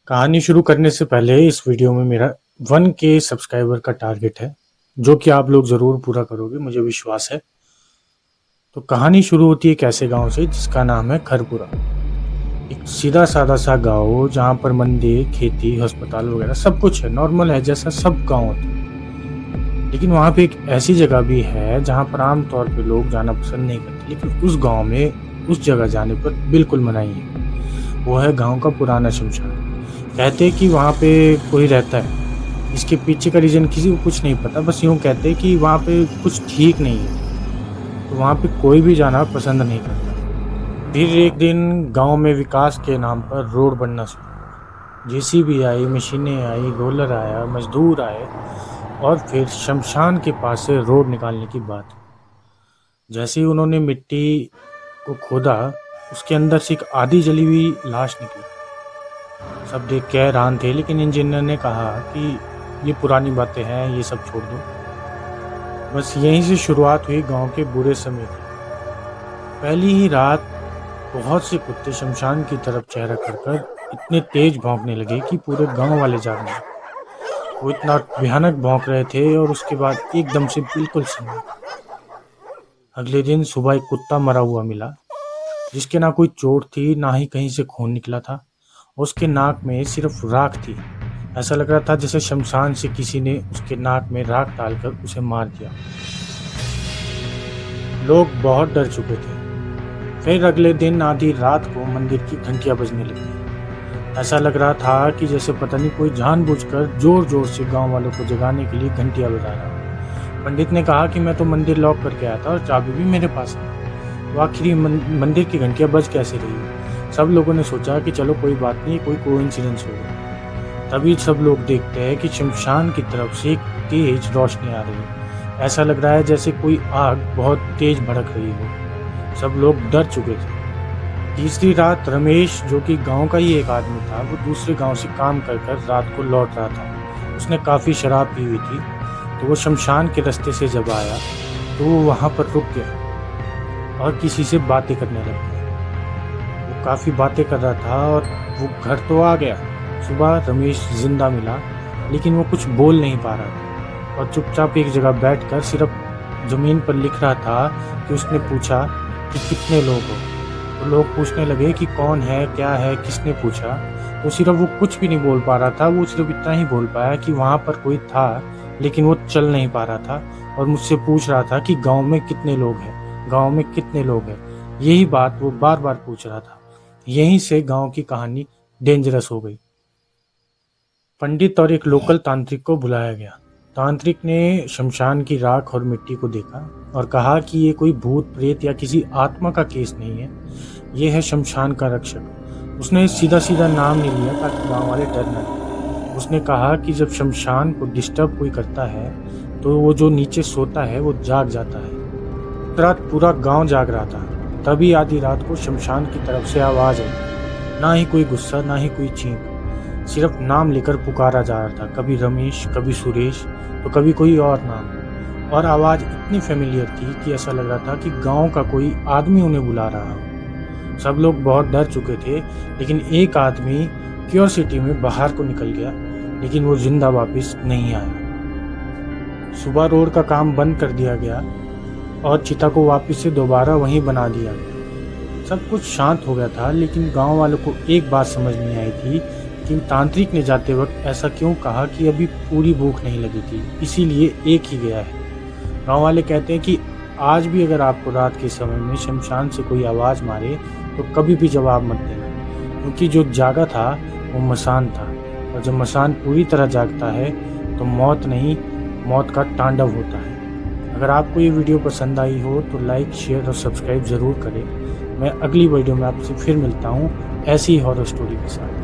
कहानी शुरू करने से पहले इस वीडियो में मेरा 1K सब्सक्राइबर का टारगेट है, जो कि आप लोग ज़रूर पूरा करोगे, मुझे विश्वास है। तो कहानी शुरू होती है एक ऐसे गांव से जिसका नाम है खरपुरा। एक सीधा साधा सा गांव जहां पर मंदिर, खेती, अस्पताल वगैरह सब कुछ है, नॉर्मल है जैसा सब गांव होते हैं। लेकिन वहां पे एक ऐसी जगह भी है जहां पर आम तौर पे लोग जाना पसंद नहीं करते, लेकिन उस गाँव में उस जगह जाने पर बिल्कुल मनाही है। वो है गाँव का पुराना शमशान। कहते हैं कि वहाँ पे कोई रहता है। इसके पीछे का रीज़न किसी को कुछ नहीं पता, बस यूँ कहते हैं कि वहाँ पे कुछ ठीक नहीं है, तो वहाँ पे कोई भी जाना पसंद नहीं करता। फिर एक दिन गांव में विकास के नाम पर रोड बनना शुरू हुआ। जेसीबी आई, मशीनें आई, रोलर आया, मजदूर आए और फिर शमशान के पास से रोड निकालने की बात। जैसे ही उन्होंने मिट्टी को खोदा, उसके अंदर से एक आधी जली हुई लाश निकली। सब देख के हैरान थे, लेकिन इंजीनियर ने कहा कि ये पुरानी बातें हैं, ये सब छोड़ दो। बस यहीं से शुरुआत हुई गांव के बुरे समय की। पहली ही रात बहुत से कुत्ते शमशान की तरफ चेहरा करकर इतने तेज भौंकने लगे कि पूरे गांव वाले जाग गए। वो इतना भयानक भौंक रहे थे और उसके बाद एकदम से बिल्कुल शांत। अगले दिन सुबह एक कुत्ता मरा हुआ मिला, जिसके ना कोई चोट थी, ना ही कहीं से खून निकला था। उसके नाक में सिर्फ राख थी। ऐसा लग रहा था जैसे शमशान से किसी ने उसके नाक में राख डालकर उसे मार दिया। लोग बहुत डर चुके थे। फिर अगले दिन आधी रात को मंदिर की घंटियां बजने लगी। ऐसा लग रहा था कि जैसे पता नहीं कोई जानबूझकर जोर जोर से गांव वालों को जगाने के लिए घंटियां बजा रहा। पंडित ने कहा कि मैं तो मंदिर लॉक करके आया था और चाबी भी मेरे पास है, तो आखिर मंदिर की घंटियां बज कैसे रही। सब लोगों ने सोचा कि चलो कोई बात नहीं, कोई कोइंसिडेंस होगा। तभी सब लोग देखते हैं कि शमशान की तरफ से एक तेज रोशनी आ रही है। ऐसा लग रहा है जैसे कोई आग बहुत तेज भड़क रही हो। सब लोग डर चुके थे। तीसरी रात रमेश, जो कि गांव का ही एक आदमी था, वो दूसरे गांव से काम कर कर रात को लौट रहा था। उसने काफ़ी शराब पी हुई थी, तो वो शमशान के रास्ते से जब आया तो वो वहाँ पर रुक गया और किसी से बातें करने लग गया। वो काफ़ी बातें कर रहा था और वो घर तो आ गया। सुबह रमेश जिंदा मिला, लेकिन वो कुछ बोल नहीं पा रहा था और चुपचाप एक जगह बैठकर सिर्फ ज़मीन पर लिख रहा था। कि उसने पूछा कि कितने लोग हो, तो लोग पूछने लगे कि कौन है, क्या है, किसने पूछा। तो सिर्फ वो कुछ भी नहीं बोल पा रहा था। वो सिर्फ इतना ही बोल पाया कि वहाँ पर कोई था, लेकिन वो चल नहीं पा रहा था और मुझसे पूछ रहा था कि गाँव में कितने लोग हैं, गाँव में कितने लोग हैं। यही बात वो बार बार पूछ रहा था। यहीं से गाँव की कहानी डेंजरस हो गई। पंडित और एक लोकल तांत्रिक को बुलाया गया। तांत्रिक ने शमशान की राख और मिट्टी को देखा और कहा कि ये कोई भूत प्रेत या किसी आत्मा का केस नहीं है, ये है शमशान का रक्षक। उसने सीधा सीधा नाम नहीं लिया ताकि गांव वाले डर न जाए। उसने कहा कि जब शमशान को डिस्टर्ब कोई करता है तो वो जो नीचे सोता है वो जाग जाता है। रात पूरा गांव जाग रहा था। तभी आधी रात को शमशान की तरफ से आवाज़ आई। ना ही कोई गुस्सा, ना ही कोई चीख, सिर्फ नाम लेकर पुकारा जा रहा था। कभी रमेश, कभी सुरेश, तो कभी कोई और नाम। और आवाज़ इतनी फेमिलियर थी कि ऐसा लग रहा था कि गांव का कोई आदमी उन्हें बुला रहा हो। सब लोग बहुत डर चुके थे, लेकिन एक आदमी क्यूरियोसिटी में बाहर को निकल गया, लेकिन वो जिंदा वापस नहीं आया। सुबह रोड का काम बंद कर दिया गया और चिता को वापस से दोबारा वहीं बना दिया गया। सब कुछ शांत हो गया था, लेकिन गांव वालों को एक बात समझ नहीं आई थी कि तांत्रिक ने जाते वक्त ऐसा क्यों कहा कि अभी पूरी भूख नहीं लगी थी, इसीलिए एक ही गया है। गांव वाले कहते हैं कि आज भी अगर आपको रात के समय में शमशान से कोई आवाज़ मारे तो कभी भी जवाब मत देना, क्योंकि जो जागा था वो मसान था, और जब मसान पूरी तरह जागता है तो मौत नहीं, मौत का तांडव होता है। अगर आपको ये वीडियो पसंद आई हो तो लाइक, शेयर और सब्सक्राइब ज़रूर करें। मैं अगली वीडियो में आपसे फिर मिलता हूँ ऐसी ही हॉरर स्टोरी के साथ।